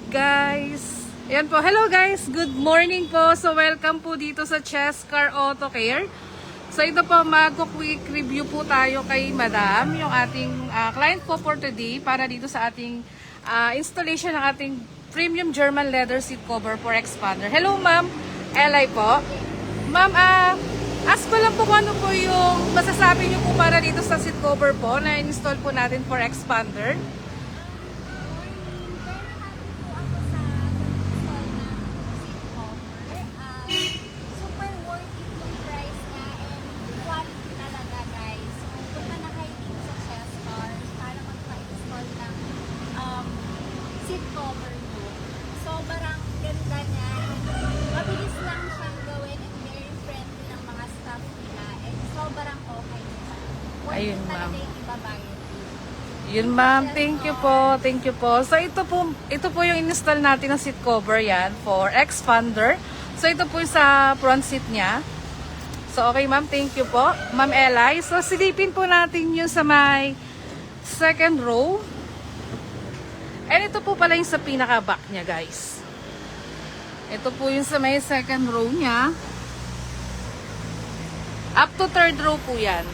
guys. Ayan po. Hello guys. Good morning po. So welcome po dito sa Chescar Auto Care. So ito po, mag-quick review po tayo kay Madam, yung ating client po for today para dito sa ating installation ng ating premium German leather seat cover for expander. Hello ma'am. Eli po. Ma'am, ask ko lang po kung ano po yung masasabi niyo po para dito sa seat cover po na install po natin for expander. Seat cover mo. Sobrang ganda niya. Mabilis lang siyang gawin and very friendly ng mga staff nila. And sobrang okay nila. Ayun, ma'am. Talaga yung ibabayad. Yun ma'am, thank you po. Thank you po. So ito po yung install natin ng seat cover yan for expander. So ito po yung sa front seat niya. So okay ma'am, thank you po. Ma'am Eli. So silipin po natin yung sa may second row. And ito po pala yung sa pinaka-back niya, guys. Ito po yung sa may second row niya. Up to third row po yan.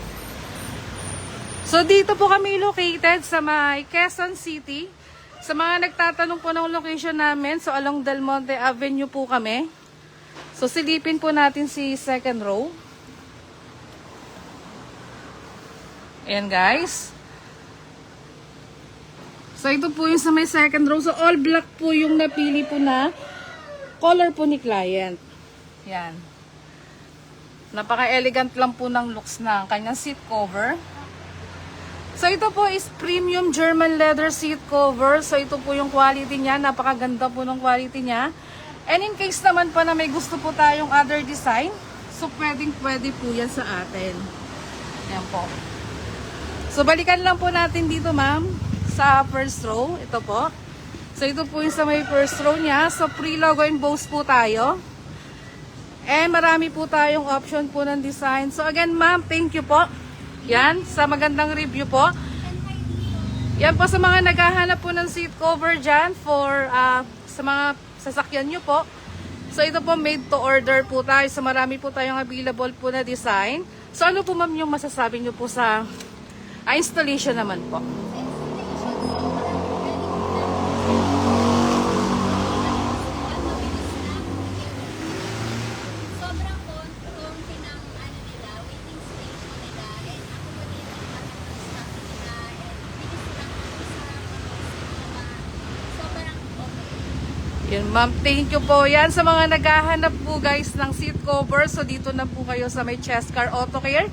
So, dito po kami located sa may Quezon City. Sa mga nagtatanong po ng location namin, so along Del Monte Avenue po kami. So, silipin po natin si second row. Ayan, guys. So, ito po yung sa may second row. So, all black po yung napili po na color po ni client. Yan. Napaka-elegant lang po ng looks ng kanyang seat cover. So, ito po is premium German leather seat cover. So, ito po yung quality niya. Napakaganda po ng quality niya. And in case naman pa na may gusto po tayong other design, so, pwede po yan sa atin. Yan po. So, balikan lang po natin dito, ma'am. Sa first row, ito po. So, ito po yung sa may first row niya. So, pre-logo and bows po tayo. And marami po tayong option po ng design. So, again, ma'am, thank you po. Yan, sa magandang review po. Yan po sa mga naghahanap po ng seat cover dyan for sa mga sasakyan nyo po. So, ito po made to order po tayo. So, marami po tayong available po na design. So, ano po ma'am yung masasabi nyo po sa installation naman po? Yun, ma'am, thank you po. Yan, sa mga naghahanap po guys ng seat cover, so dito na po kayo sa may Chescar Auto Care.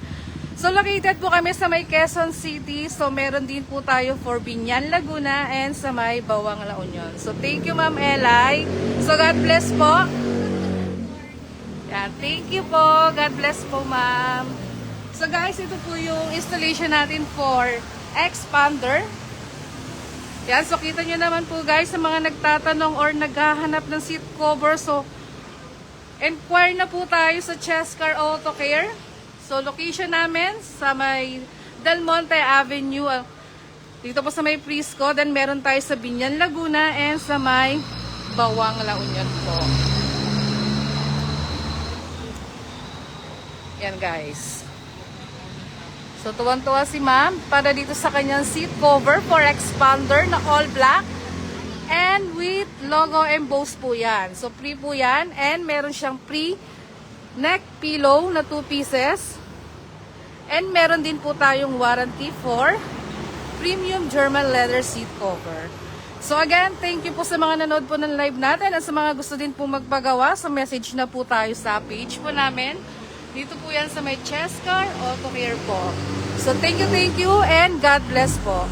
So located po kami sa may Quezon City. So meron din po tayo for Biñan, Laguna and sa may Bawang, La Union. So thank you ma'am Eli. So God bless po. Yan, thank you po. God bless po ma'am. So guys, ito po yung installation natin for expander. Yan, so kita nyo naman po guys sa mga nagtatanong or naghahanap ng seat cover. So, inquire na po tayo sa Chescar Auto Care. So, location namin sa may Del Monte Avenue. Dito po sa may Prisco. Then, meron tayo sa Biñan, Laguna and sa may Bawang, La Union po. Yan guys. So, tuwan-tuwa si ma'am para dito sa kanyang seat cover for expander na all black and with logo embossed po yan. So, free po yan and meron siyang free neck pillow na 2 pieces and meron din po tayong warranty for premium German leather seat cover. So, again, thank you po sa mga nanood po ng live natin at sa mga gusto din po magpagawa. So, message na po tayo sa page po namin. Dito po yan sa may Chescar Auto Care po. So, thank you and God bless po.